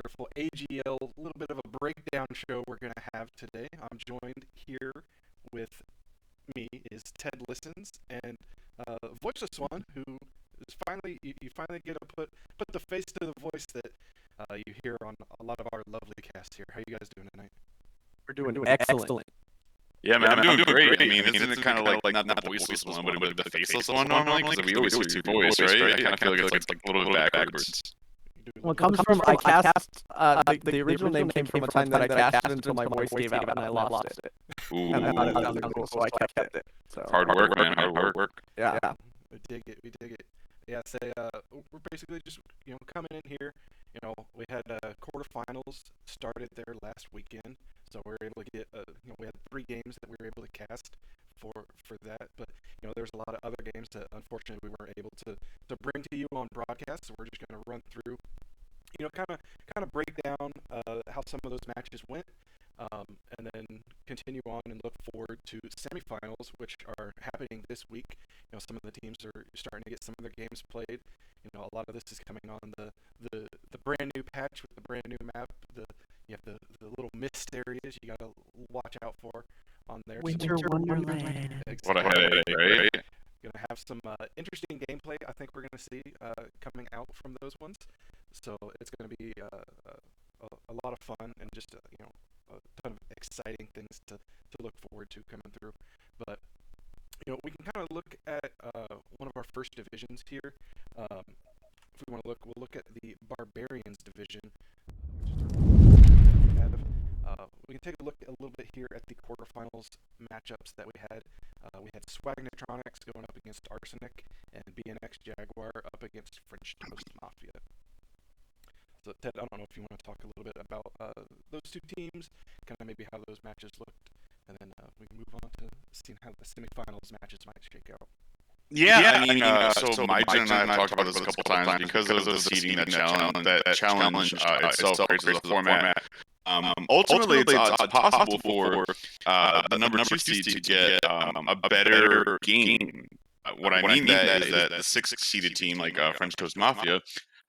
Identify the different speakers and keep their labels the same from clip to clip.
Speaker 1: wonderful AGL, a little bit of a breakdown show we're going to have today. I'm joined here with me is Ted Listens and Voiceless One, who is finally, you finally get to put the face to the voice that you hear on a lot of our lovely cast here. How you guys doing tonight?
Speaker 2: We're doing excellent.
Speaker 3: Yeah, man, I'm doing great. I mean, isn't it kind of like not the voiceless one, but the faceless one normally? Because we always hear your voice, right? I kind of feel like it's like a little bit backwards.
Speaker 2: Well, it comes from I cast. The original name came from a time that I casted until my voice gave out and I lost it.
Speaker 3: Ooh,
Speaker 2: And I thought it sounded cool, so I kept it. So
Speaker 3: hard work, man, hard work.
Speaker 2: Yeah.
Speaker 1: We dig it. Yeah, we're basically just coming in here. We had quarterfinals started there last weekend, so we were able to get we had 3 games that we were able to cast for that. But there's a lot of other games that unfortunately we weren't able to bring to you on broadcast. So we're just going to run through, kind of break down how some of those matches went. And then continue on and look forward to semifinals, which are happening this week. Some of the teams are starting to get some of their games played. A lot of this is coming on the brand new patch with the brand new map. You have the little mist areas you gotta watch out for on there.
Speaker 2: Winter Wonderland.
Speaker 1: Exactly.
Speaker 3: What a headache, right?
Speaker 1: Gonna have some interesting gameplay. I think we're gonna see coming out from those ones. So it's gonna be a lot of fun and just a ton of exciting things to look forward to coming through. But we can kind of look at one of our first divisions here. If we want to look, we'll look at the Barbarians division. We can take a look a little bit here at the quarterfinals matchups that we had. We had Swagnatronics going up against Arsenic and BNX Jaguar up against French Toast Mafia. So Ted, I don't know if you want to talk a little bit about those 2 teams, kind of maybe how those matches looked, and then we can move on to seeing how the semifinals matches might shake out.
Speaker 3: Yeah, I mean, so Maijin and I have talked about this a couple times because of the seeding that challenge itself creates as a format. Ultimately, it's possible for the number 2 seed to get a better game. What I mean that is that the 6th seeded team, like French Toast Mafia,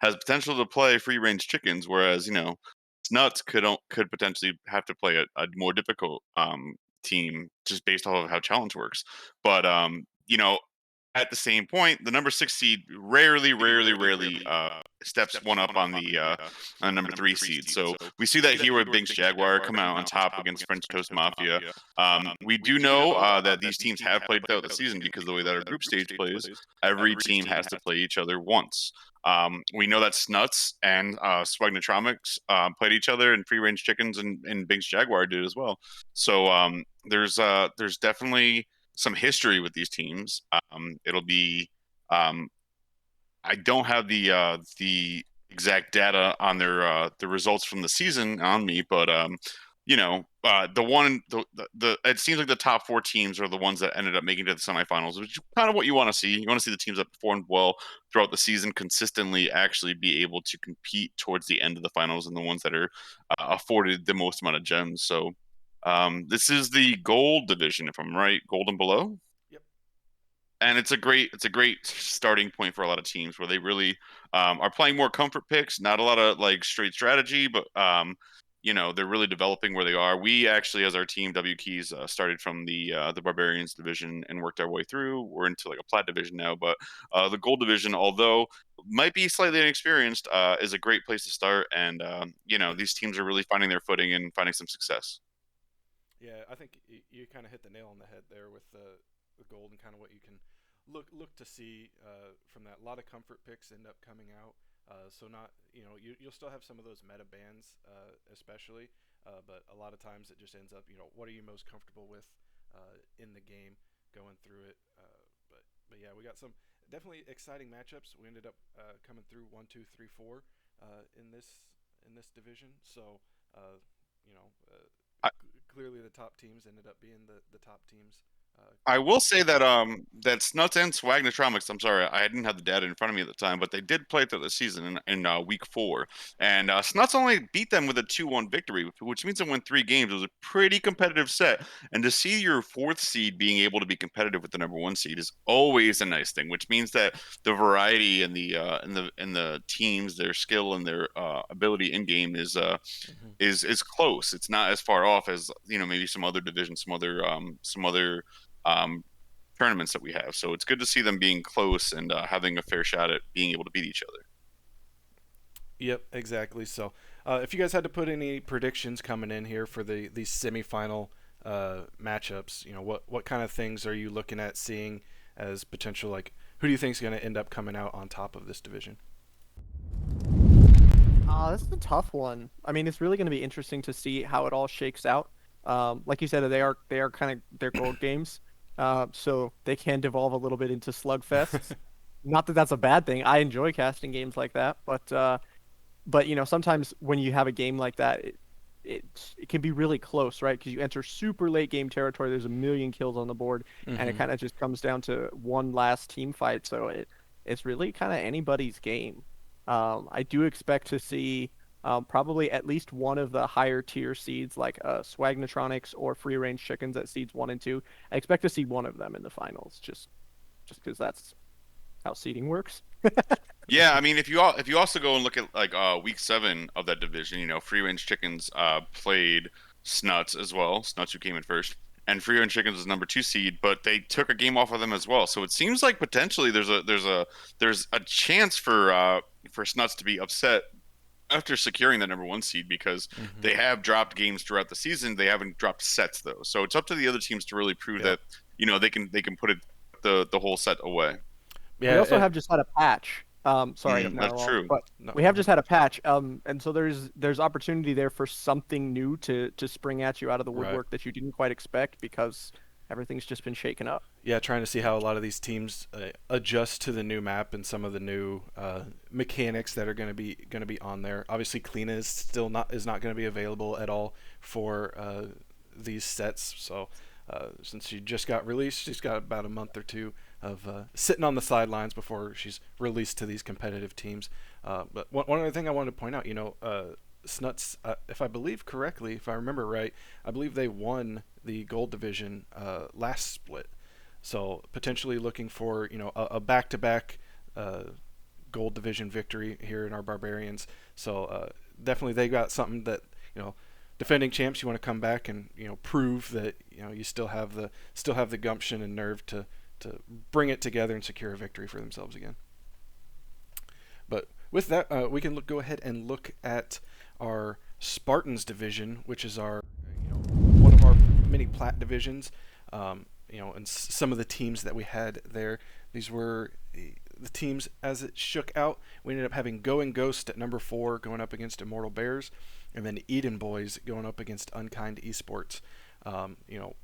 Speaker 3: has potential to play free range chickens, whereas Snuts could potentially have to play a more difficult team just based off of how challenge works. But at the same point, the number 6 seed rarely steps one up on the number 3 seed. So we see that here with Binks Jaguar come out on top against French Toast Mafia. We do know that these teams have played throughout the season because of the way that our group stage plays. Every team has to play each other once. We know that Snuts and Swagnatronics played each other, and Free Range Chickens and Binks Jaguar did as well. So there's definitely some history with these teams. It'll be I don't have the exact data on their the results from the season on me, but it seems like the top 4 teams are the ones that ended up making it to the semifinals, which is kind of what you want to see. You want to see the teams that performed well throughout the season consistently actually be able to compete towards the end of the finals, and the ones that are afforded the most amount of gems. So this is the gold division, if I'm right, gold and below.
Speaker 1: Yep.
Speaker 3: And it's a great starting point for a lot of teams where they really are playing more comfort picks, not a lot of like straight strategy, but they're really developing where they are. We actually, as our team, W Keys, started from the Barbarians division and worked our way through. We're into like a plat division now, but the gold division, although might be slightly inexperienced, is a great place to start. And these teams are really finding their footing and finding some success.
Speaker 1: Yeah, I think you kind of hit the nail on the head there with the gold and kind of what you can look to see from that. A lot of comfort picks end up coming out. So not you'll still have some of those meta bands, especially, but a lot of times it just ends up what are you most comfortable with in the game going through it. But yeah, we got some definitely exciting matchups. We ended up coming through 1, 2, 3, 4 in this division. So clearly the top teams ended up being the top teams
Speaker 3: I will say that that Snuts and Swagnotromics. I'm sorry, I didn't have the data in front of me at the time, but they did play through the season in week 4, and Snuts only beat them with a 2-1 victory, which means they won 3 games. It was a pretty competitive set, and to see your fourth seed being able to be competitive with the number 1 seed is always a nice thing. Which means that the variety and the teams, their skill and their ability in game
Speaker 1: Hmm.
Speaker 3: is close. It's not as far off as maybe some other divisions, some other um, tournaments that we have. So it's good to see them being close and having a fair shot at being able to beat each other.
Speaker 1: Yep, exactly. So, if you guys had to put any predictions coming in here for these semifinal matchups, what kind of things are you looking at seeing as potential? Like, who do you think is going to end up coming out on top of this division?
Speaker 2: This is a tough one. I mean, it's really going to be interesting to see how it all shakes out. Like you said, they are kind of their gold games, so they can devolve a little bit into slugfests. Not that that's a bad thing. I enjoy casting games like that, but sometimes when you have a game like that, it can be really close, right? Because you enter super late game territory. There's a million kills on the board, and it
Speaker 1: Hmm.
Speaker 2: kind of just comes down to one last team fight. So it's really kind of anybody's game. I do expect to see probably at least one of the higher tier seeds, like Swagnatronics or Free Range Chickens at seeds 1 and 2. I expect to see one of them in the finals, just because that's how seeding works.
Speaker 3: Yeah, I mean, if you also go and look at like week 7 of that division, Free Range Chickens played Snuts as well. Snuts who came in first, and Free Range Chickens was number 2 seed, but they took a game off of them as well. So it seems like potentially there's a chance for Snuts to be upset after securing the number 1 seed because
Speaker 1: Hmm.
Speaker 3: they have dropped games throughout the season. They haven't dropped sets though, so it's up to the other teams to really prove
Speaker 1: Yep.
Speaker 3: that they can put the whole set away.
Speaker 2: We
Speaker 1: Yeah.
Speaker 2: also have just had a patch. Sorry,
Speaker 3: That's
Speaker 2: no,
Speaker 3: true.
Speaker 2: but
Speaker 1: No,
Speaker 2: we
Speaker 1: go
Speaker 2: have
Speaker 1: ahead.
Speaker 2: just had a patch. And so there's opportunity there for something new to spring at you out of the
Speaker 1: Right.
Speaker 2: woodwork that you didn't quite expect because everything's just been shaken up.
Speaker 1: Yeah, trying to see how a lot of these teams adjust to the new map and some of the new mechanics that are going to be on there. Obviously, Kleena is not going to be available at all for these sets. So since she just got released, she's got about a month or two of sitting on the sidelines before she's released to these competitive teams. But one other thing I wanted to point out, Snuts, if I believe correctly, if I remember right, I believe they won the gold division last split. So potentially looking for a back-to-back uh, gold division victory here in our barbarians. So definitely they got something that you know defending champs, you want to come back and prove that you still have the gumption and nerve to bring it together and secure a victory for themselves again. But with that, we can go ahead and look at our Spartans division, which is our one of our many plat divisions. And some of the teams that we had there. These were the teams as it shook out. We ended up having Going Ghost at number 4 going up against Immortal Bears, and then Eden Boys going up against Unkind Esports. Um, you know,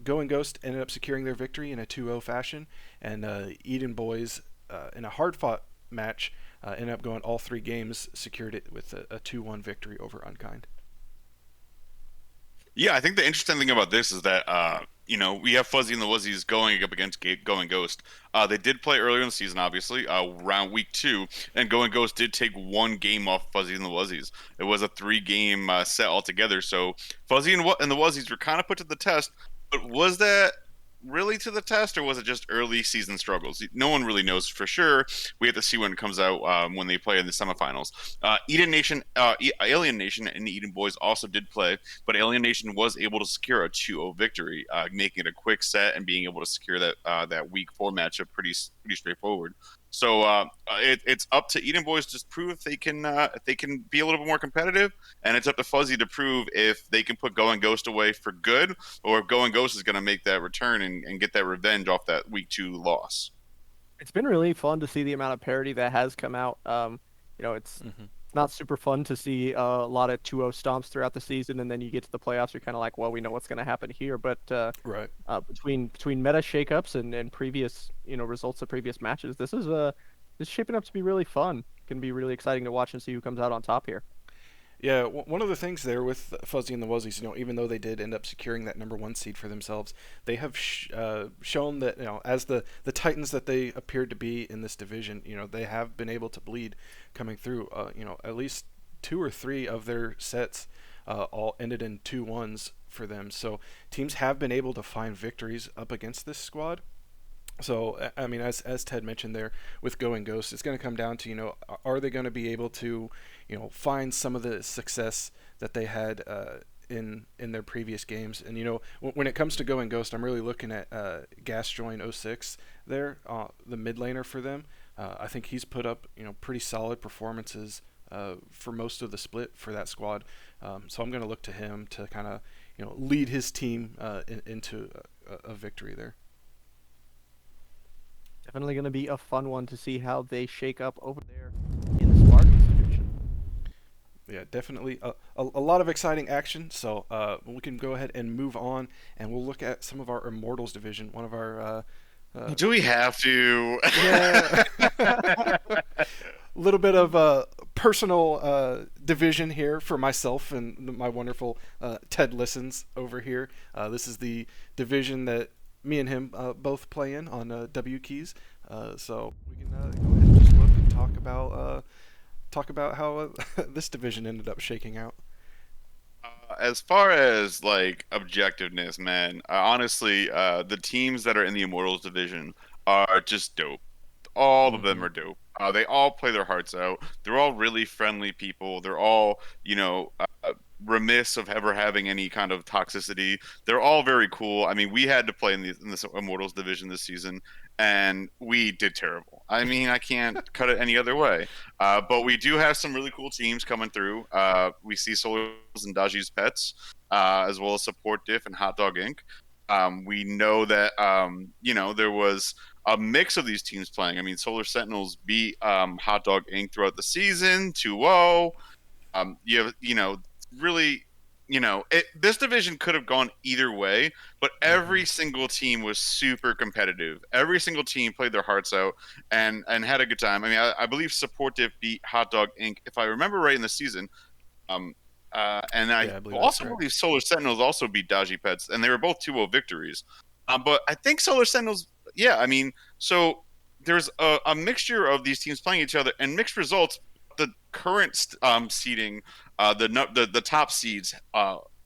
Speaker 1: Going Ghost ended up securing their victory in a 2-0 fashion, and Eden Boys in a hard fought match ended up going all 3 games, secured it with a 2-1 victory over Unkind.
Speaker 3: Yeah, I think the interesting thing about this is that we have Fuzzy and the Wuzzies going up against Going Ghost. They did play earlier in the season, obviously, around week 2, and Going Ghost did take 1 game off Fuzzy and the Wuzzies. It was a 3-game set altogether, so Fuzzy and the Wuzzies were kind of put to the test. But was that really to the test, or was it just early season struggles? No one really knows for sure. We have to see when it comes out when they play in the semifinals. Alien Nation, and Eden Boys also did play, but Alien Nation was able to secure a 2-0 victory, making it a quick set and being able to secure that week 4 matchup pretty straightforward. So it's up to Eden Boys to prove if they can be a little bit more competitive, and it's up to Fuzzy to prove if they can put Going Ghost away for good, or if Going Ghost is going to make that return and get that revenge off that week 2 loss.
Speaker 2: It's been really fun to see the amount of parity that has come out.
Speaker 1: Hmm.
Speaker 2: It's not super fun to see a lot of 2-0 stomps throughout the season, and then you get to the playoffs, you're kind of like, well, we know what's going to happen here. But
Speaker 1: Right.
Speaker 2: between meta shakeups and previous results of previous matches, this is shaping up to be really fun. Can be really exciting to watch and see who comes out on top here.
Speaker 1: Yeah, one of the things there with Fuzzy and the Wuzzies, even though they did end up securing that number one seed for themselves, they have shown that as the Titans that they appeared to be in this division, they have been able to bleed coming through. At least two or three of their sets all ended in 2-1s for them. So teams have been able to find victories up against this squad. So I mean, as Ted mentioned there with Going Ghost, it's going to come down to are they going to be able to find some of the success that they had in their previous games. And when it comes to Going Ghost, I'm really looking at Gasjoin 06 there, the mid laner for them. I think he's put up pretty solid performances for most of the split for that squad. So I'm going to look to him to kind of lead his team into a victory there.
Speaker 2: Definitely going to be a fun one to see how they shake up over there in the Spartans division.
Speaker 1: Yeah, definitely a lot of exciting action. So we can go ahead and move on, and we'll look at some of our Immortals division. One of our
Speaker 3: Do we have to?
Speaker 1: yeah, a little bit of a personal division here for myself and my wonderful Ted Listens over here. This is the division that me and him both play in on W Keys. So we can go ahead and just look and talk about how this division ended up shaking out.
Speaker 3: As far as like objectiveness, man, honestly, the teams that are in the Immortals division are just dope. All of them
Speaker 1: Mm-hmm.
Speaker 3: are dope. They all play their hearts out. They're all really friendly people. They're all, remiss of ever having any kind of toxicity. They're all very cool. I mean, we had to play in this Immortals division this season, and we did terrible. I mean, I can't cut it any other way. But we do have some really cool teams coming through. We see Solars and Daji's Pets, as well as Support Diff and Hot Dog Inc. We know that there was a mix of these teams playing. I mean, Solar Sentinels beat Hot Dog Inc. throughout the season 2-0. Really, this division could have gone either way, but
Speaker 1: Mm-hmm.
Speaker 3: every single team was super competitive. Every single team played their hearts out and had a good time. I mean, I believe Supportive beat Hot Dog Inc. if I remember right in the season. Um, and I
Speaker 1: Yeah, I believe that's
Speaker 3: also
Speaker 1: correct.
Speaker 3: believe Solar Sentinels also beat Dodgy Pets, and they were both 2-0 victories. But I think Solar Sentinels, yeah, I mean, so there's a mixture of these teams playing each other and mixed results. The current seeding, the top seeds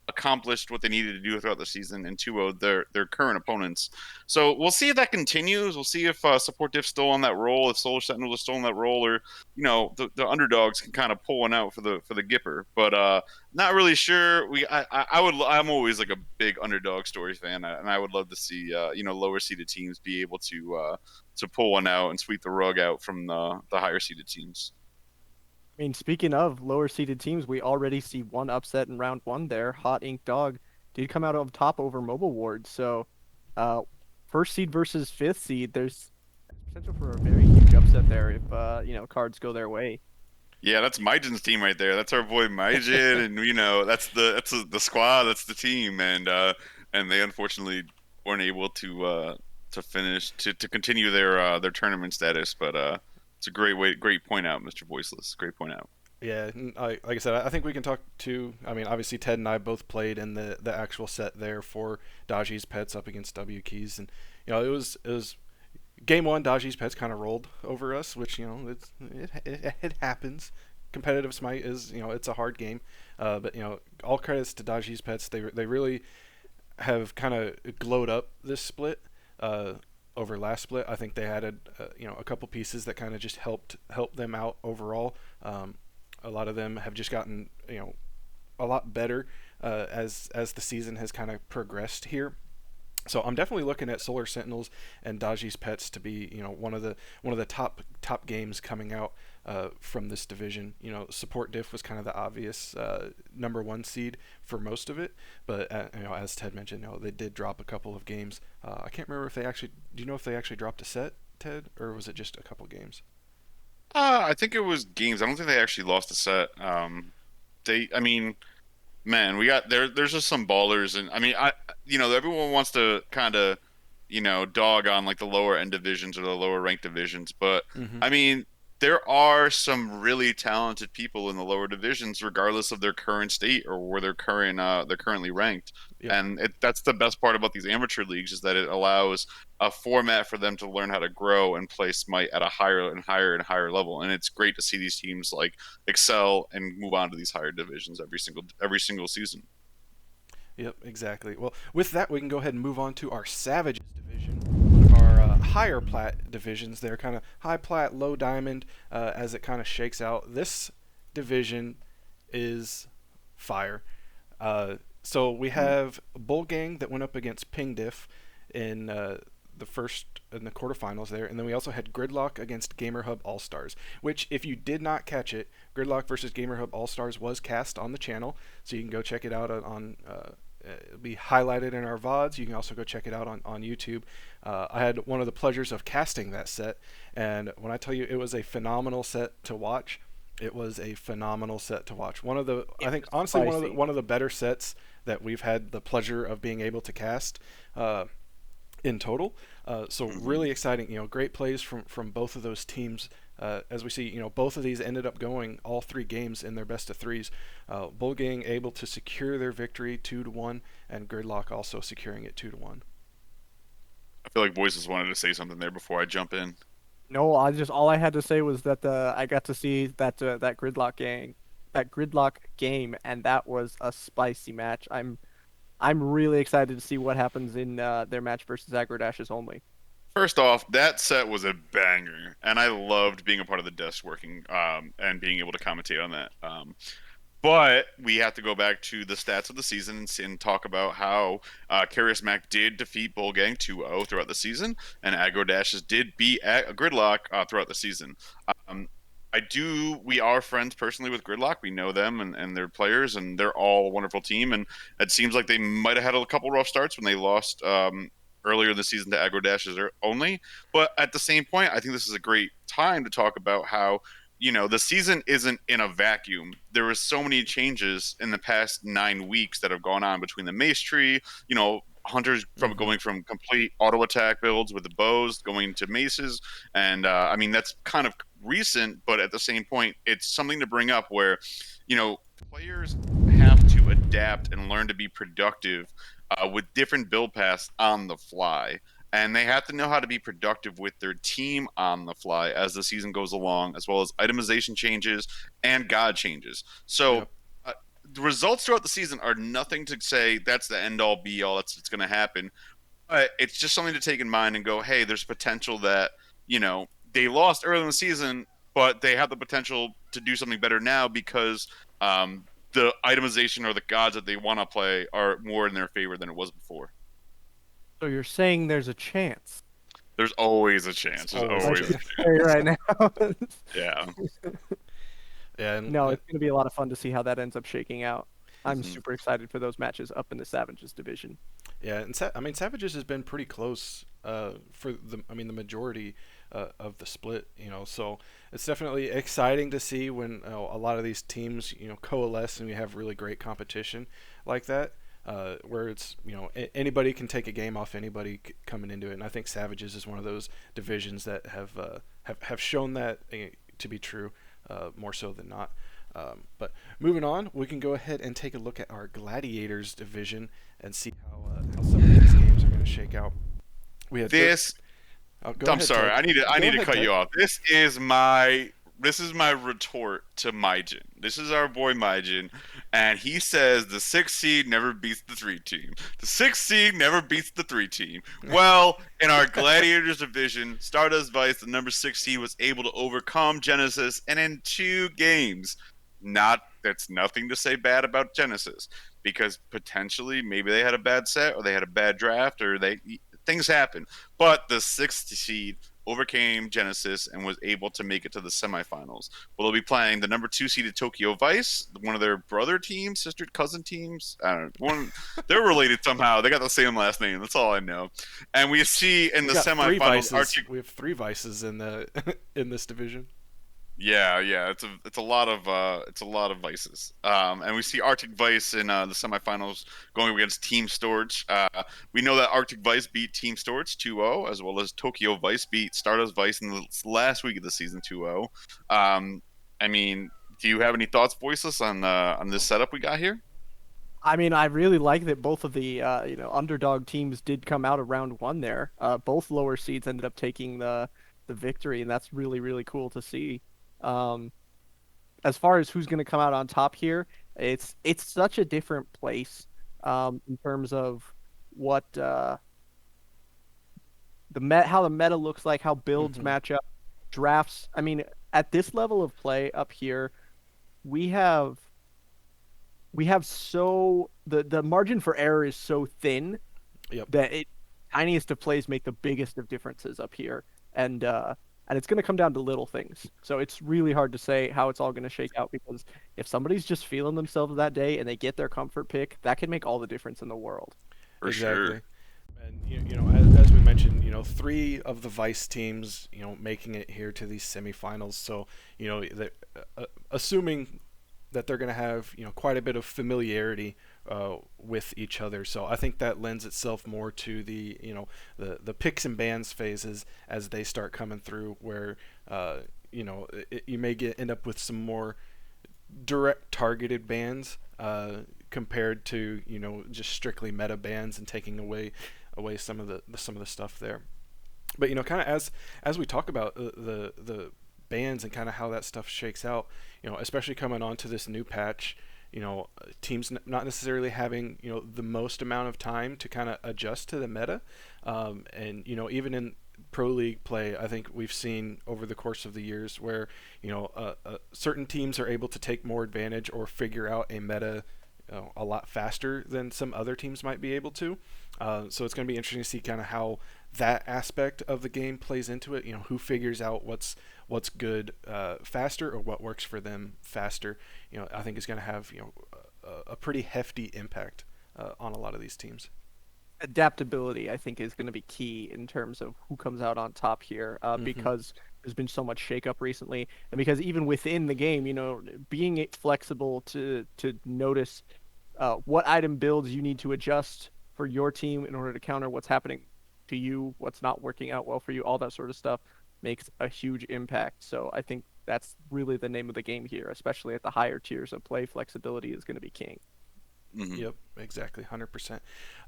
Speaker 3: accomplished what they needed to do throughout the season and 2-0 their current opponents. So we'll see if that continues. We'll see if Support Diff's still on that roll, if Solar Sentinels are still on that roll, or the underdogs can kind of pull one out for the Gipper. But not really sure. I'm always like a big underdog story fan, and I would love to see lower seeded teams be able to pull one out and sweep the rug out from the higher seeded teams.
Speaker 2: I mean, speaking of lower seeded teams, we already see one upset in round one there. Hot Ink Dog did come out on top over Mobile Ward. So, uh, first seed versus fifth seed, there's potential for a very huge upset there if cards go their way.
Speaker 3: Yeah, that's Myjin's team right there. That's our boy Myjin, and that's the squad, that's the team, and they unfortunately weren't able to finish to continue their tournament status. But it's a great point out, Mr. Voiceless. Great point out.
Speaker 1: Yeah, like I said, I think we can talk to. I mean, obviously Ted and I both played in the actual set there for Daji's Pets up against W Keys, and it was game one. Daji's Pets kind of rolled over us, which it happens. Competitive Smite is it's a hard game, but all credits to Daji's Pets. They really have kind of glowed up this split. Over last split, I think they added a couple pieces that kind of just help them out overall. A lot of them have just gotten a lot better as the season has kind of progressed here. So I'm definitely looking at Solar Sentinels and Daji's Pets to be one of the top games coming out from this division. Support Diff was kind of the obvious number one seed for most of it, but as Ted mentioned, they did drop a couple of games. I can't remember if they actually. Do you know if they actually dropped a set, Ted, or was it just a couple games?
Speaker 3: I think it was games. I don't think they actually lost a set. I mean, man, we got there. There's just some ballers, and I mean, everyone wants to kind of, dog on like the lower end divisions or the lower ranked divisions, but
Speaker 1: Mm-hmm.
Speaker 3: I mean, there are some really talented people in the lower divisions, regardless of their current state or where they're currently ranked.
Speaker 1: Yep.
Speaker 3: And that's the best part about these amateur leagues is that it allows a format for them to learn how to grow and play Smite at a higher and higher and higher level. And it's great to see these teams like excel and move on to these higher divisions every single season.
Speaker 1: Yep, exactly. Well, with that, we can go ahead and move on to our Savages division, one of our higher plat divisions. They're kind of high plat, low diamond, as it kind of shakes out. This division is fire. So we have Bull Gang that went up against Ping Diff in the quarterfinals there, and then we also had Gridlock against Gamer Hub All Stars. Which, if you did not catch it, Gridlock versus Gamer Hub All Stars was cast on the channel, so you can go check it out on. It'll be highlighted in our VODs. You can also go check it out on YouTube. I had one of the pleasures of casting that set, and when I tell you it was a phenomenal set to watch, it was a phenomenal set to watch. I think honestly one of the better sets that we've had the pleasure of being able to cast in total. So really exciting. Great plays from both of those teams. As we see, both of these ended up going all 3 games in their best of 3s. Bull Gang able to secure their victory 2-1, and Gridlock also securing it 2-1.
Speaker 3: I feel like Voices wanted to say something there before I jump in.
Speaker 2: No, all I had to say was that I got to see that Gridlock game, and that was a spicy match. I'm really excited to see what happens in their match versus Aggro Dashes only.
Speaker 3: First off, that set was a banger, and I loved being a part of the desk working and being able to commentate on that. But we have to go back to the stats of the season and talk about how Curious Mac did defeat Bull Gang 2-0 throughout the season, and Aggro Dashes did beat Gridlock throughout the season. Um, we are friends personally with Gridlock. We know them and their players, and they're all a wonderful team. And it seems like they might have had a couple rough starts when they lost earlier this season to Aggro Dashes only. But at the same point, I think this is a great time to talk about how the season isn't in a vacuum. There was so many changes in the past 9 weeks that have gone on between the Mace Tree, hunters going from complete auto attack builds with the bows going to maces, and I mean that's kind of recent, but at the same point, it's something to bring up where players have to adapt and learn to be productive with different build paths on the fly. And they have to know how to be productive with their team on the fly as the season goes along, as well as itemization changes and god changes. So
Speaker 1: Yep.
Speaker 3: the results throughout the season are nothing to say that's the end all be all. That's going to happen. But it's just something to take in mind and go, hey, there's potential that they lost early in the season, but they have the potential to do something better now because the itemization or the gods that they want to play are more in their favor than it was before.
Speaker 2: So you're saying there's a chance?
Speaker 3: There's always a chance. There's
Speaker 1: always a
Speaker 3: always a
Speaker 1: chance.
Speaker 3: chance.
Speaker 2: Right now.
Speaker 3: Yeah.
Speaker 1: Yeah, and
Speaker 2: No, it's going to be a lot of fun to see how that ends up shaking out. I'm
Speaker 3: Mhm.
Speaker 2: super excited for those matches up in the Savages division.
Speaker 1: yeah, and Savages has been pretty close for the majority of the split. So it's definitely exciting to see when a lot of these teams coalesce and we have really great competition like that. Where it's anybody can take a game off anybody coming into it, and I think Savages is one of those divisions that have shown that to be true more so than not. But moving on, we can go ahead and take a look at our Gladiators division and see how some of these games are going to shake out. We had
Speaker 3: This
Speaker 1: go
Speaker 3: I'm
Speaker 1: ahead,
Speaker 3: sorry.
Speaker 1: Ted.
Speaker 3: I need
Speaker 1: Go
Speaker 3: to
Speaker 1: ahead,
Speaker 3: cut
Speaker 1: Ted.
Speaker 3: you off. This is my retort to Myjin. This is our boy Myjin, and he says the 6 seed never beats the 3 team. The 6 seed never beats the 3 team. Well, in our Gladiators division, Stardust Vice, the number 6 seed, was able to overcome Genesis, and in 2 games, that's nothing to say bad about Genesis, because potentially maybe they had a bad set or they had a bad draft or things happen. But the 6th seed overcame Genesis and was able to make it to the semifinals. Well, they'll be playing the number 2 seeded Tokyo Vice, one of their brother teams, sister cousin teams. I don't know. They're related somehow. They got the same last name. That's all I know. And we see in
Speaker 1: We
Speaker 3: the
Speaker 1: got three
Speaker 3: semifinals,
Speaker 1: vices. We have 3 vices in the in this division.
Speaker 3: Yeah, it's a lot of vices. And we see Arctic Vice in the semifinals going against Team Storage. We know that Arctic Vice beat Team Storage 2-0, as well as Tokyo Vice beat Stardust Vice in the last week of the season 2-0. Um, I mean, do you have any thoughts, Voiceless, on this setup we got here?
Speaker 2: I mean, I really like that both of the underdog teams did come out of round one there. Both lower seeds ended up taking the victory, and that's really cool to see. Um, as far as who's going to come out on top here, it's such a different place in terms of what how the meta looks like, how builds
Speaker 1: Hmm.
Speaker 2: match up, drafts. I mean, at this level of play up here, we have the margin for error is so thin
Speaker 1: Yep.
Speaker 2: that it tiniest of plays make the biggest of differences up here, and it's going to come down to little things. So it's really hard to say how it's all going to shake out because if somebody's just feeling themselves that day and they get their comfort pick, that can make all the difference in the world.
Speaker 3: For sure.
Speaker 1: Exactly. And as we mentioned, three of the Vice teams, making it here to these semifinals. So, assuming that they're going to have quite a bit of familiarity with each other. So I think that lends itself more to the the picks and bans phases as they start coming through, where you may end up with some more direct targeted bans compared to just strictly meta bans and taking away some of the stuff there. But kind of as we talk about the bans and kind of how that stuff shakes out, especially coming on to this new patch, teams not necessarily having the most amount of time to kind of adjust to the meta, and even in pro league play, I think we've seen over the course of the years where certain teams are able to take more advantage or figure out a meta a lot faster than some other teams might be able to. So it's going to be interesting to see kind of how that aspect of the game plays into it. Who figures out what's good faster or what works for them faster. I think is going to have a pretty hefty impact on a lot of these teams.
Speaker 2: Adaptability, I think, is going to be key in terms of who comes out on top here,
Speaker 1: Hmm.
Speaker 2: because there's been so much shakeup recently, and because even within the game, being flexible to notice what item builds you need to adjust for your team in order to counter what's happening to you, what's not working out well for you, all that sort of stuff makes a huge impact. So I think that's really the name of the game here, especially at the higher tiers of play. Flexibility is going to be king.
Speaker 3: Hmm.
Speaker 1: Yep, exactly, 100%.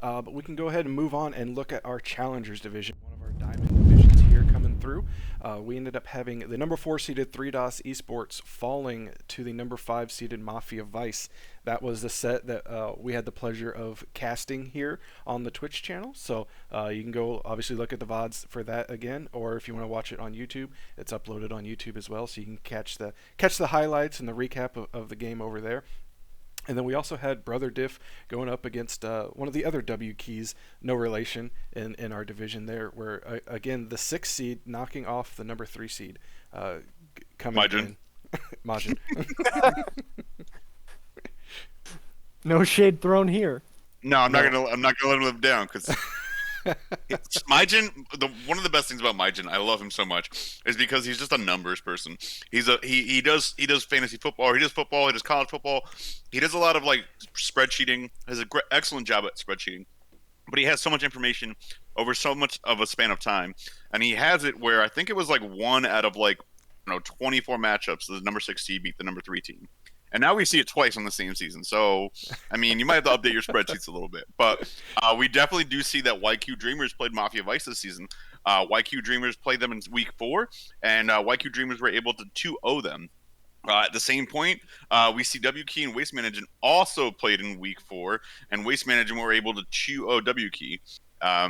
Speaker 1: But we can go ahead and move on and look at our Challengers division, one of our Diamond divisions here coming through. We ended up having the number 4 seeded 3DOS Esports falling to the number 5 seeded Mafia Vice. That was the set that we had the pleasure of casting here on the Twitch channel. So you can go obviously look at the VODs for that again, or if you want to watch it on YouTube, it's uploaded on YouTube as well, so you can catch the highlights and the recap of the game over there. And then we also had Brother Diff going up against one of the other W keys, no relation, in our division there, where, again, the 6th seed knocking off the number 3 seed, coming
Speaker 3: Majin.
Speaker 1: in. Majin.
Speaker 2: No shade thrown here.
Speaker 3: No,
Speaker 1: No.
Speaker 3: I'm not gonna let him live down because Majin, one of the best things about Majin, I love him so much, is because he's just a numbers person. He does fantasy football, he does football, he does college football, he does a lot of like spreadsheeting. Has a great, excellent job at spreadsheeting, but he has so much information over so much of a span of time, and he has it where I think it was like one out of like 24 matchups, the number 6 seed beat the number 3 team. And now we see it twice on the same season. So, I mean, you might have to update your spreadsheets a little bit. But we definitely do see that YQ Dreamers played Mafia Vice this season. YQ Dreamers played them in week 4, and YQ Dreamers were able to 2-0 them. At the same point, we see W Key and Waste Management also played in week 4, and Waste Management were able to 2-0 W Key. I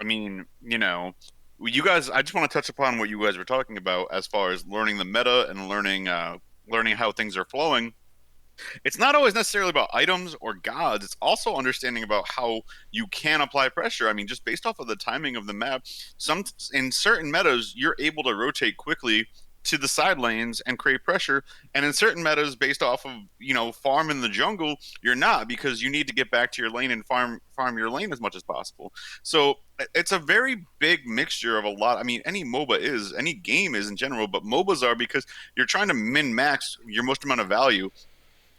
Speaker 3: mean, you guys, I just want to touch upon what you guys were talking about as far as learning the meta and learning how things are flowing. It's not always necessarily about items or gods. It's also understanding about how you can apply pressure. I mean, just based off of the timing of the map, some in certain metas, you're able to rotate quickly to the side lanes and create pressure. And in certain metas, based off of farm in the jungle, you're not, because you need to get back to your lane and farm your lane as much as possible. So it's a very big mixture of a lot. I mean, any game is in general, but MOBAs are, because you're trying to min max your most amount of value.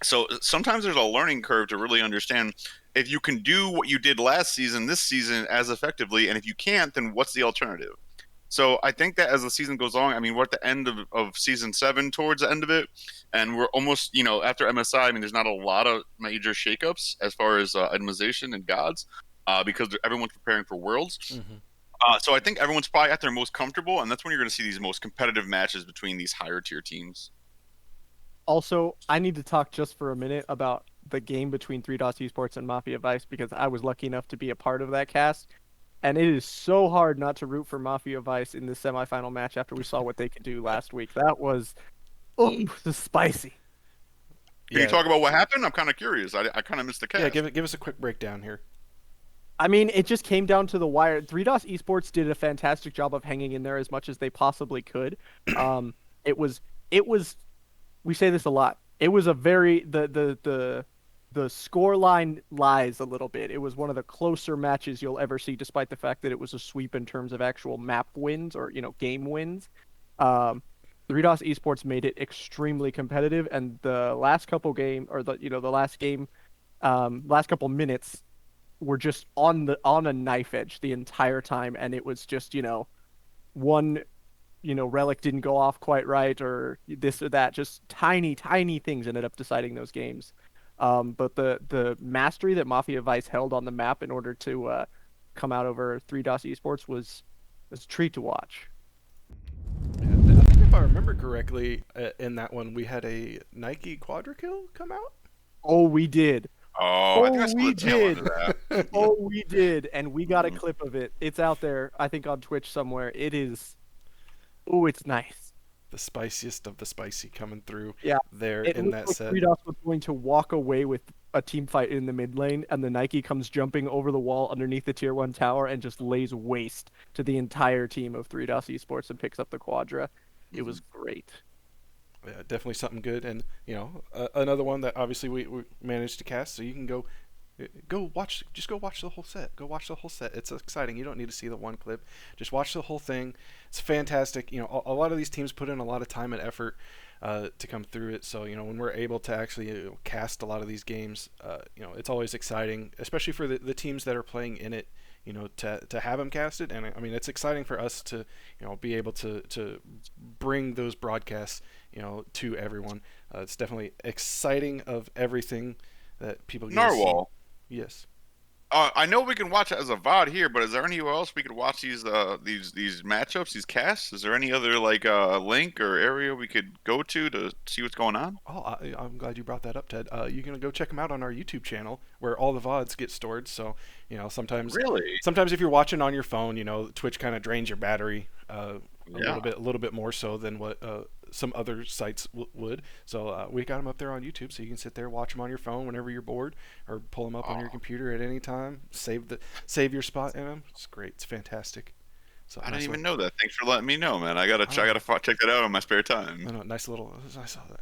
Speaker 3: So sometimes there's a learning curve to really understand if you can do what you did last season, this season as effectively, and if you can't, then what's the alternative? So I think that as the season goes on, I mean, we're at the end of season 7, towards the end of it, and we're almost, after MSI, I mean, there's not a lot of major shakeups as far as itemization and gods, because everyone's preparing for Worlds. So I think everyone's probably at their most comfortable, and that's when you're going to see these most competitive matches between these higher tier teams.
Speaker 2: Also, I need to talk just for a minute about the game between 3DOS Esports and Mafia Vice, because I was lucky enough to be a part of that cast. And it is so hard not to root for Mafia Vice in the semifinal match after we saw what they could do last week. That was, spicy.
Speaker 3: Can you talk about what happened? I'm kind of curious. I kind of missed the cast.
Speaker 1: Yeah, give us a quick breakdown here.
Speaker 2: I mean, it just came down to the wire. 3DOS Esports did a fantastic job of hanging in there as much as they possibly could. It was. We say this a lot. It was a very the score line lies a little bit. It was one of the closer matches you'll ever see, despite the fact that it was a sweep in terms of actual map wins or game wins. 3DOS Esports made it extremely competitive, and the last couple last couple minutes were just on a knife edge the entire time, and it was just one relic didn't go off quite right, or this or that. Just tiny things ended up deciding those games. But the mastery that Mafia Vice held on the map in order to come out over 3DOS Esports was a treat to watch.
Speaker 1: I think if I remember correctly, in that one we had a Nike Quadra kill come out.
Speaker 2: Oh, we did.
Speaker 3: Oh, I think I saw the tail end of that.
Speaker 2: Oh, we did, and we got a clip of it. It's out there, I think, on Twitch somewhere. It is. Oh, it's nice.
Speaker 1: The spiciest of the spicy coming through.
Speaker 2: Yeah,
Speaker 1: there
Speaker 2: it
Speaker 1: in that
Speaker 2: like
Speaker 1: set.
Speaker 2: 3DOS was going to walk away with a team fight in the mid lane, and the Nike comes jumping over the wall underneath the tier 1 tower and just lays waste to the entire team of 3DOS Esports and picks up the Quadra. It was great.
Speaker 1: Yeah, definitely something good, and another one that obviously we managed to cast, so you can go watch the whole set. Go watch the whole set. It's exciting. You don't need to see the one clip. Just watch the whole thing. It's fantastic. A lot of these teams put in a lot of time and effort to come through it. So when we're able to actually cast a lot of these games, it's always exciting, especially for the teams that are playing in it. To have them casted, and I mean it's exciting for us to be able to bring those broadcasts to everyone. It's definitely exciting of everything that people get
Speaker 3: Narwhal.
Speaker 1: To see. Yes.
Speaker 3: I know we can watch it as a VOD here, but is there anywhere else we could watch these matchups, these casts? Is there any other link or area we could go to see what's going on?
Speaker 1: Oh, I'm glad you brought that up, Ted. You can go check them out on our YouTube channel where all the VODs get stored. So sometimes if you're watching on your phone, Twitch kind of drains your battery a little bit more so than what some other sites would. So we got them up there on YouTube, so you can sit there, watch them on your phone whenever you're bored, or pull them up on your computer at any time. Save your spot in them. It's great. It's fantastic. So
Speaker 3: I didn't even know that. Thanks for letting me know, man. I gotta check that out in my spare time.
Speaker 1: Nice little. I saw that.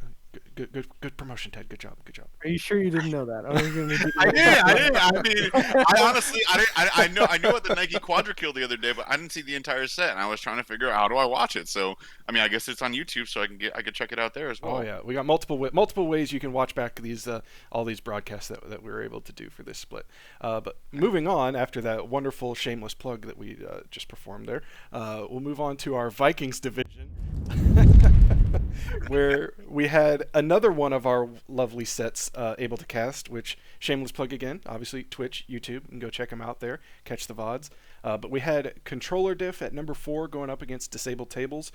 Speaker 1: Good promotion, Ted. Good job.
Speaker 2: Are you sure you didn't know that?
Speaker 3: I did. I mean, I honestly, I knew what the Nike Quadra killed the other day, but I didn't see the entire set, and I was trying to figure out how do I watch it. So, I mean, I guess it's on YouTube, so I could check it out there as well.
Speaker 1: Oh yeah, we got multiple ways you can watch back these all these broadcasts that we were able to do for this split. But moving on, after that wonderful shameless plug that we just performed there, we'll move on to our Vikings division. Where we had another one of our lovely sets able to cast, which shameless plug again, obviously Twitch, YouTube, and go check them out there, catch the VODs. But we had Controller Diff at number 4 going up against Disabled Tables.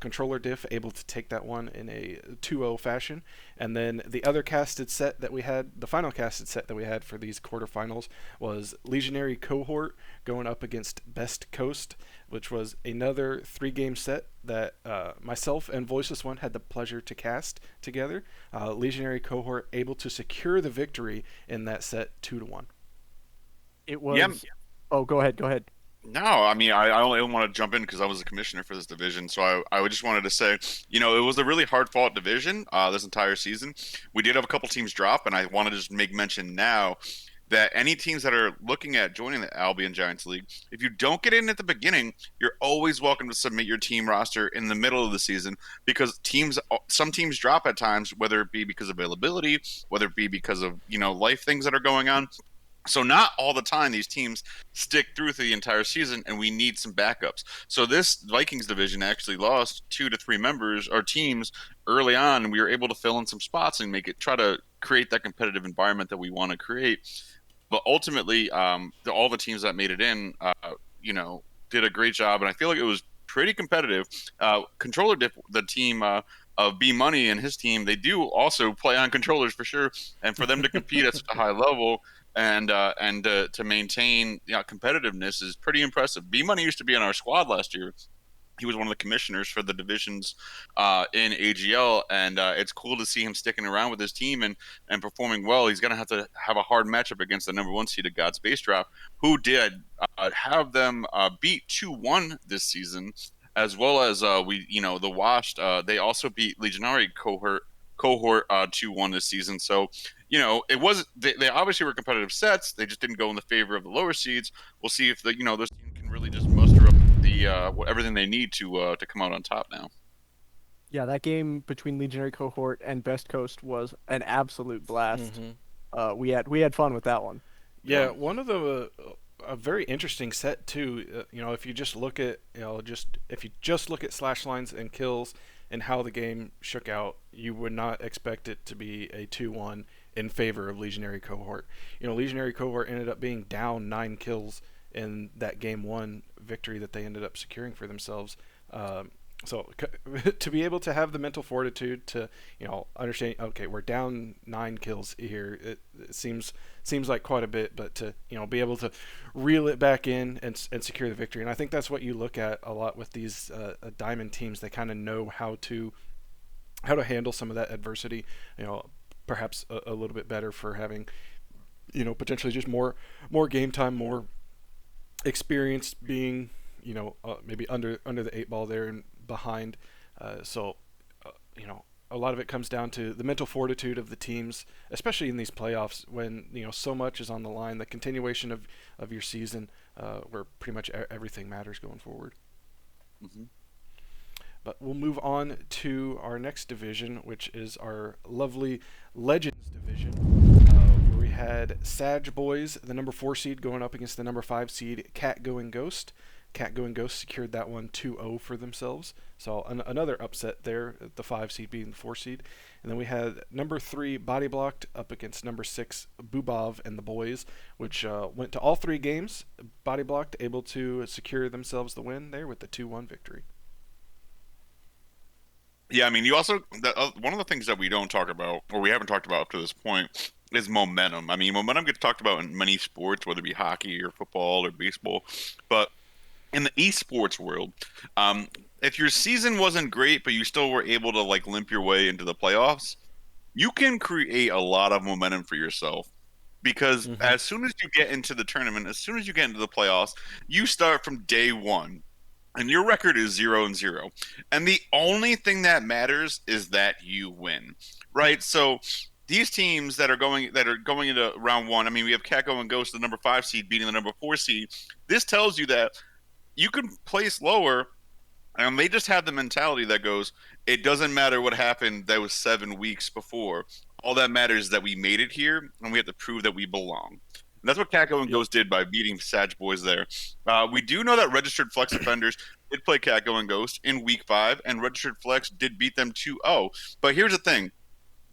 Speaker 1: Controller Diff able to take that one in a 2-0 fashion. And then the other casted set that we had, the final casted set that we had for these quarterfinals was Legionary Cohort going up against Best Coast, which was another 3-game set that myself and Voiceless One had the pleasure to cast together. Legionary Cohort able to secure the victory in that set 2-1.
Speaker 2: It was... Yeah. Oh, go ahead.
Speaker 3: No, I mean, I only want to jump in because I was a commissioner for this division. So I just wanted to say, it was a really hard fought division this entire season. We did have a couple teams drop, and I want to just make mention now that any teams that are looking at joining the Albion Giants League, if you don't get in at the beginning, you're always welcome to submit your team roster in the middle of the season because some teams drop at times, whether it be because of availability, whether it be because of, life things that are going on. So not all the time these teams stick through the entire season, and we need some backups. So this Vikings division actually lost 2 to 3 members or teams early on, and we were able to fill in some spots and try to create that competitive environment that we want to create. But ultimately, all the teams that made it in, did a great job, and I feel like it was pretty competitive. Controller dip, the team of B Money and his team, they do also play on controllers for sure, and for them to compete at such a high level and to maintain competitiveness is pretty impressive. B Money used to be on our squad last year. He was one of the commissioners for the divisions in AGL, and it's cool to see him sticking around with his team and performing well. He's going to have a hard matchup against the number one seed of God's Base Drop, who did have them beat 2-1 this season, as well as the Washed. They also beat Legionary cohort 2-1 this season. So it was they obviously were competitive sets. They just didn't go in the favor of the lower seeds. We'll see if this team can really just muster up everything they need to come out on top now.
Speaker 2: Yeah, that game between Legionary Cohort and Best Coast was an absolute blast.
Speaker 1: Mm-hmm.
Speaker 2: We had fun with that one.
Speaker 1: Yeah, one of the a very interesting set too. If you just look at if you just look at slash lines and kills and how the game shook out, you would not expect it to be a 2-1 in favor of Legionary Cohort. Legionary Cohort ended up being down 9 kills in that game one victory that they ended up securing for themselves. So to be able to have the mental fortitude to understand, okay, we're down 9 kills here, it seems like quite a bit, but to be able to reel it back in and secure the victory. And I think that's what you look at a lot with these diamond teams. They kind of know how to handle some of that adversity, perhaps a little bit better for having potentially just more game time, more experience, being maybe under the 8 ball there and behind. So a lot of it comes down to the mental fortitude of the teams, especially in these playoffs when so much is on the line. The continuation of your season, where pretty much everything matters going forward.
Speaker 3: Mm-hmm.
Speaker 1: But we'll move on to our next division, which is our lovely Legends division, where we had Sag Boys, the number 4 seed, going up against the number 5 seed Cat Going Ghost. Cat Going Ghost secured that one 2-0 for themselves. So another upset there, the 5 seed beating the 4 seed. And then we had number 3 Body Blocked up against number 6 Bubov and the Boys, which went to all 3 games. Body Blocked able to secure themselves the win there with the 2-1 victory.
Speaker 3: Yeah, I mean, you also one of the things that we don't talk about, or we haven't talked about up to this point, is momentum. I mean, momentum gets talked about in many sports, whether it be hockey or football or baseball, but in the esports world, if your season wasn't great, but you still were able to limp your way into the playoffs, you can create a lot of momentum for yourself. Because
Speaker 1: Mm-hmm.
Speaker 3: as soon as you get into the tournament, as soon as you get into the playoffs, you start from day one and your record is 0-0, and the only thing that matters is that you win, right? So these teams that are going into round one, I mean, we have Kako and Ghost, the number 5 seed, beating the number 4 seed. This tells you that you can place lower, and they just have the mentality that goes, it doesn't matter what happened that was 7 weeks before. All that matters is that we made it here, and we have to prove that we belong. And that's what Kako and
Speaker 1: Yep.
Speaker 3: Ghost did by beating Sag Boys there. We do know that registered flex offenders did play Kako and Ghost in week 5, and registered flex did beat them 2-0. But here's the thing.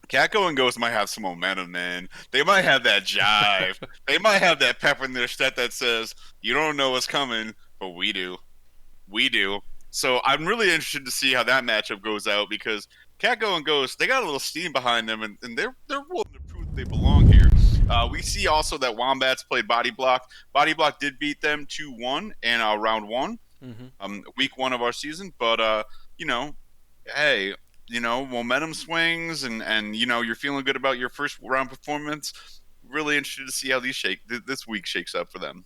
Speaker 3: Kako and Ghost might have some momentum, man. They might have that jive. They might have that pep in their step that says, you don't know what's coming, but we do. We do. So I'm really interested to see how that matchup goes out because Catgo and Ghost, they got a little steam behind them, and they're willing to prove that they belong here. We see also that Wombats played Body Block. Body Block did beat them 2-1 in round one,
Speaker 1: Mm-hmm.
Speaker 3: week 1 of our season. But you know, hey, momentum swings, and you're feeling good about your first round performance. Really interested to see how this week shakes up for them.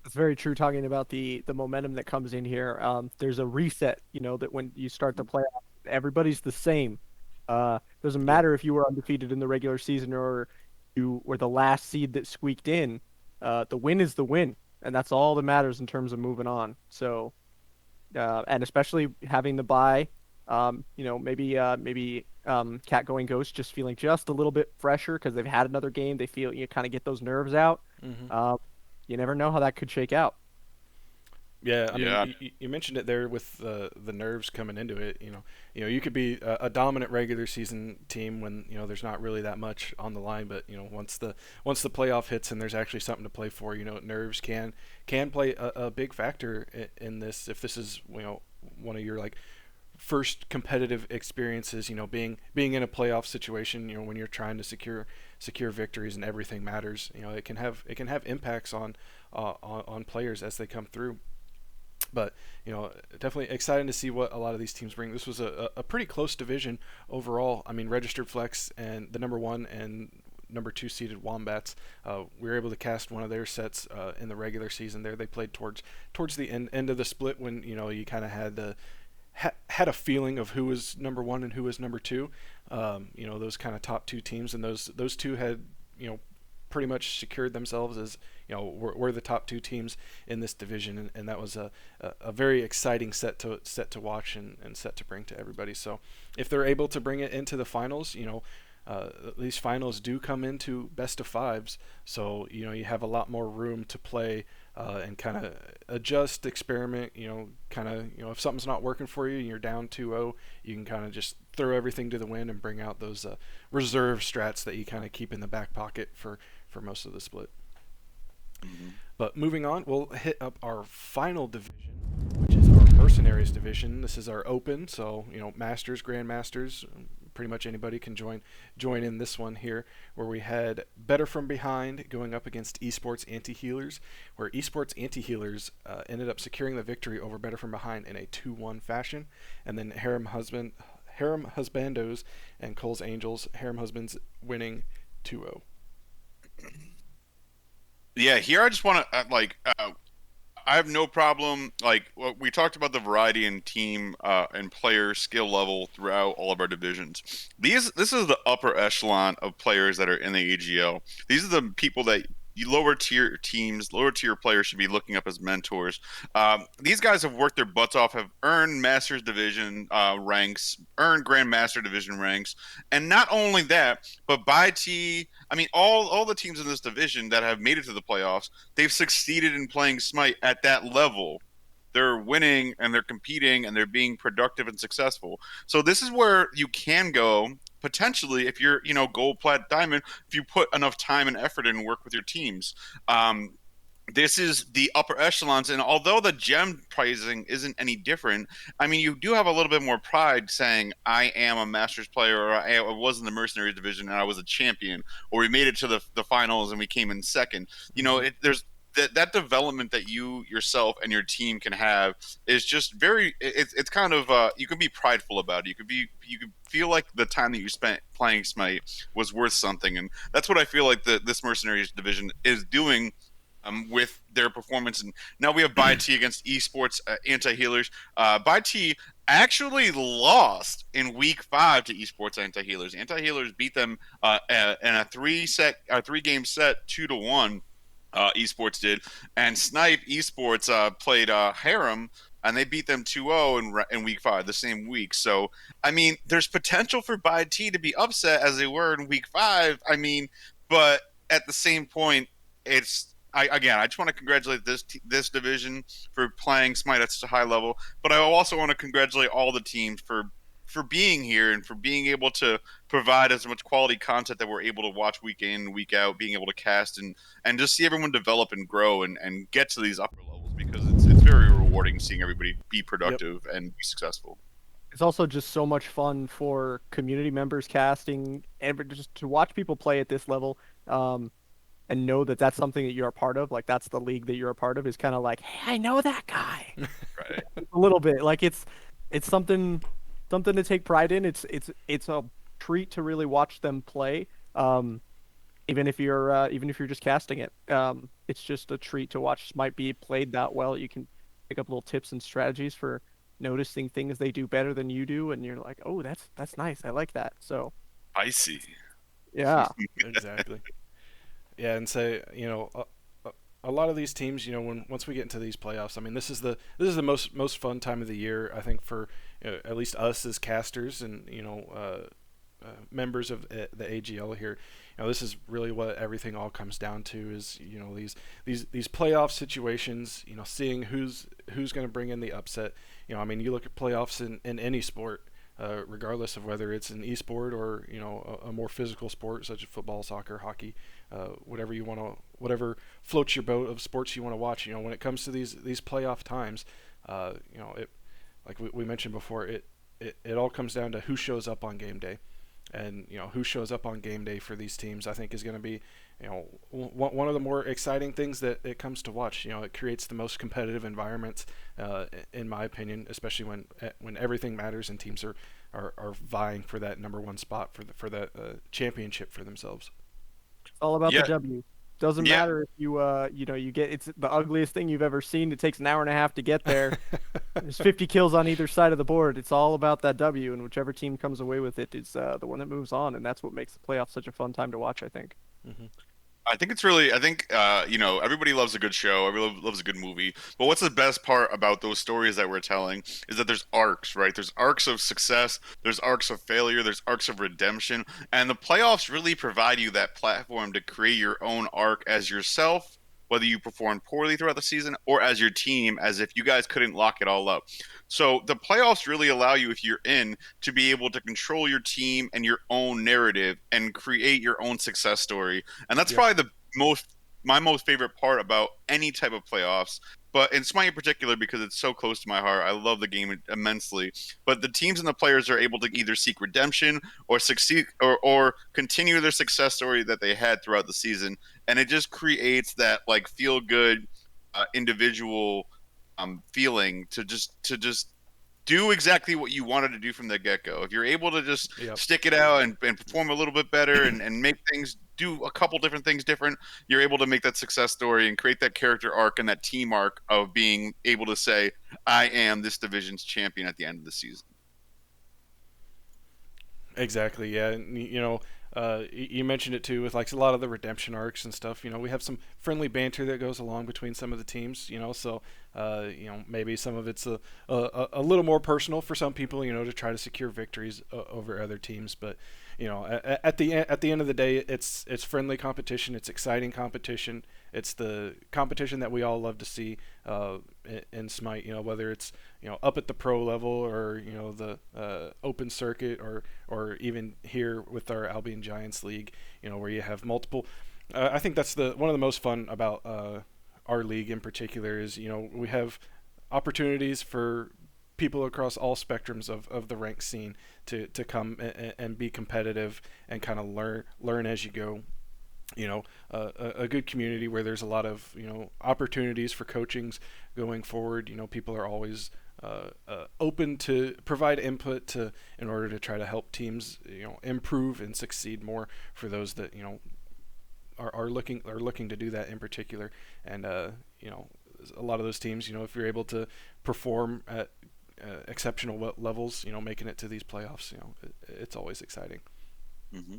Speaker 2: That's very true. Talking about the momentum that comes in here, there's a reset. That when you start the playoff, everybody's the same. Doesn't
Speaker 1: Yep.
Speaker 2: matter if you were undefeated in the regular season or you were the last seed that squeaked in. The win is the win, and that's all that matters in terms of moving on. So, and especially having the bye, maybe Cat going Ghost just feeling just a little bit fresher because they've had another game. They feel you kind of get those nerves out.
Speaker 1: Hmm.
Speaker 2: Um, you never know how that could shake out.
Speaker 1: Yeah, I
Speaker 3: Yeah.
Speaker 1: mean, you mentioned it there with the nerves coming into it. You could be a dominant regular season team when there's not really that much on the line, but once the playoff hits and there's actually something to play for, nerves can play a big factor in this. If this is one of your like first competitive experiences, being in a playoff situation, when you're trying to secure victories and everything matters, it can have impacts on players as they come through. But definitely exciting to see what a lot of these teams bring. This was a pretty close division overall. I mean, registered flex and the number one and number two seeded Wombats. We were able to cast one of their sets in the regular season. There, they played towards the end of the split when you kind of had a feeling of who was number one and who was number two. Those kind of top two teams, and those two had pretty much secured themselves as we're the top two teams in this division, and that was a very exciting set to watch and set to bring to everybody. So if they're able to bring it into the finals, these finals do come into best of fives, so you have a lot more room to play and kind of adjust, experiment. Kind of if something's not working for you and you're down 2-0, you can kind of just throw everything to the wind and bring out those reserve strats that you kind of keep in the back pocket for most of the split.
Speaker 3: Mhm.
Speaker 1: But moving on, we'll hit up our final division, which is our Mercenaries division. This is our open, so Masters, Grandmasters, pretty much anybody can join in this one here, where we had Better From Behind going up against Esports Anti-Healers, where Esports Anti-Healers ended up securing the victory over Better From Behind in a 2-1 fashion, and then Harem Husbandos and Cole's Angels, Harem Husbands winning 2-0.
Speaker 3: Yeah, here I just want to I have no problem. Like we talked about the variety in team and player skill level throughout all of our divisions. This is the upper echelon of players that are in the AGL. These are the people that you lower tier teams, lower tier players should be looking up as mentors. These guys have worked their butts off, have earned Masters Division ranks, earned Grandmaster Division ranks, and not only that, but by T. I mean, all the teams in this division that have made it to the playoffs, they've succeeded in playing Smite at that level. They're winning and they're competing and they're being productive and successful. So this is where you can go potentially if you're, gold, plat, diamond, if you put enough time and effort in and work with your teams. This is the upper echelons, and although the gem pricing isn't any different, I mean, you do have a little bit more pride saying, I am a Masters player, or I was in the Mercenary division and I was a champion, or we made it to the finals and we came in second.
Speaker 1: Mm-hmm.
Speaker 3: There's that development that you yourself and your team can have is just very it's kind of you can be prideful about it. You can feel like the time that you spent playing Smite was worth something, and that's what I feel like this Mercenaries division is doing with their performance. And now we have T against Esports Anti-Healers. T actually lost in week 5 to Esports Anti-Healers. Anti-Healers beat them in a 3-game set 2-1. Esports did, and Snipe Esports played Harem, and they beat them 2-0 in week 5, the same week. So, I mean, there's potential for T to be upset as they were in week 5. I mean, but at the same point, I just want to congratulate this division for playing Smite at such a high level, but I also want to congratulate all the teams for being here and for being able to provide as much quality content that we're able to watch week in and week out, being able to cast and just see everyone develop and grow and get to these upper levels, because it's very rewarding seeing everybody be
Speaker 1: Yep.
Speaker 3: productive and be successful.
Speaker 2: It's also just so much fun for community members casting and just to watch people play at this level, and know that that's something that you're a part of. Like that's the league that you're a part of. Is kind of like, hey, I know that guy
Speaker 3: Right.
Speaker 2: a little bit. Like it's something to take pride in. It's a treat to really watch them play. even if you're just casting it. It's just a treat to watch. Might be played that well. You can pick up little tips and strategies for noticing things they do better than you do, and you're like, oh, that's nice. I like that. So
Speaker 3: I see.
Speaker 2: yeah,
Speaker 1: Exactly. Yeah, and say a lot of these teams, when once we get into these playoffs, I mean, this is the most fun time of the year, I think, for at least us as casters and members of the AGL here. This is really what everything all comes down to is these playoff situations. Seeing who's going to bring in the upset. I mean, you look at playoffs in any sport. Regardless of whether it's an e-sport or a more physical sport such as football, soccer, hockey, whatever floats your boat of sports you want to watch. When it comes to these playoff times, it like we mentioned before, it all comes down to who shows up on game day, and who shows up on game day for these teams. I think is going to be one of the more exciting things that it comes to watch. It creates the most competitive environments, in my opinion, especially when everything matters and teams are vying for that number one spot for that championship for themselves.
Speaker 2: it's all about the
Speaker 3: Yeah,
Speaker 2: W. Doesn't
Speaker 3: yeah.
Speaker 2: matter if you get it's the ugliest thing you've ever seen. It takes an hour and a half to get there. There's 50 kills on either side of the board. It's all about that W, and whichever team comes away with it is the one that moves on, and that's what makes the playoffs such a fun time to watch, I think.
Speaker 1: Hmm.
Speaker 3: I think it's really. I think everybody loves a good show. Everybody loves a good movie. But what's the best part about those stories that we're telling is that there's arcs, right? There's arcs of success. There's arcs of failure. There's arcs of redemption, and the playoffs really provide you that platform to create your own arc as yourself, whether you perform poorly throughout the season or as your team, as if you guys couldn't lock it all up. So the playoffs really allow you, if you're in, to be able to control your team and your own narrative and create your own success story. And that's
Speaker 1: Yep.
Speaker 3: probably the most my most favorite part about any type of playoffs. But in Smite in particular, because it's so close to my heart, I love the game immensely. But the teams and the players are able to either seek redemption or succeed or continue their success story that they had throughout the season, and it just creates that like feel good individual feeling to just do exactly what you wanted to do from the get go. If you're able to just
Speaker 1: Yep.
Speaker 3: stick it out and perform a little bit better and make things do a couple different things different, you're able to make that success story and create that character arc and that team arc of being able to say, I am this division's champion at the end of the season.
Speaker 1: Exactly. Yeah. And, you mentioned it too with like a lot of the redemption arcs and stuff. We have some friendly banter that goes along between some of the teams. So maybe some of it's a little more personal for some people. To try to secure victories over other teams. But at the end of the day, it's friendly competition. It's exciting competition. It's the competition that we all love to see in Smite. Whether it's up at the pro level or the open circuit or even here with our Albion Giants League. Where you have multiple. I think that's the one of the most fun about our league in particular is we have opportunities for people across all spectrums of the rank scene to come and be competitive and kind of learn as you go. A good community where there's a lot of opportunities for coachings going forward. People are always open to provide input to in order to try to help teams improve and succeed more for those that are looking to do that in particular. And a lot of those teams, if you're able to perform at exceptional levels, making it to these playoffs, it's always exciting.
Speaker 3: Hmm.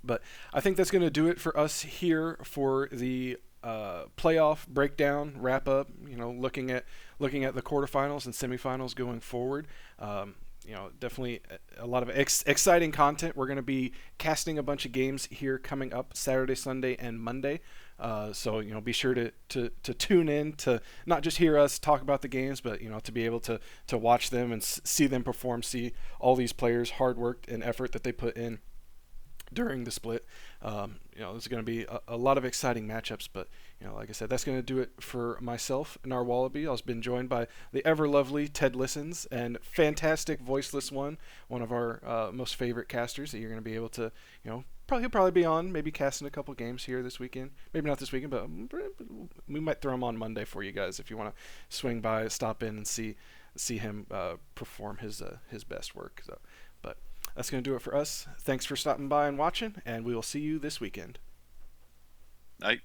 Speaker 1: But I think that's going to do it for us here for the playoff breakdown wrap up. Looking at the quarterfinals and semifinals going forward. Definitely a lot of exciting content. We're going to be casting a bunch of games here coming up Saturday, Sunday, and Monday. So be sure to tune in to not just hear us talk about the games, but to be able to watch them and see them perform, see all these players' hard work and effort that they put in during the split. There's going to be a lot of exciting matchups, but like I said, that's going to do it for myself and our Wallaby. I've been joined by the ever lovely Ted Listens and fantastic voiceless one of our most favorite casters that you're going to be able to, he'll probably be on, maybe casting a couple games here this weekend. Maybe not this weekend, but we might throw him on Monday for you guys if you want to swing by, stop in, and see him perform his best work. So, but that's going to do it for us. Thanks for stopping by and watching, and we will see you this weekend.
Speaker 3: Night.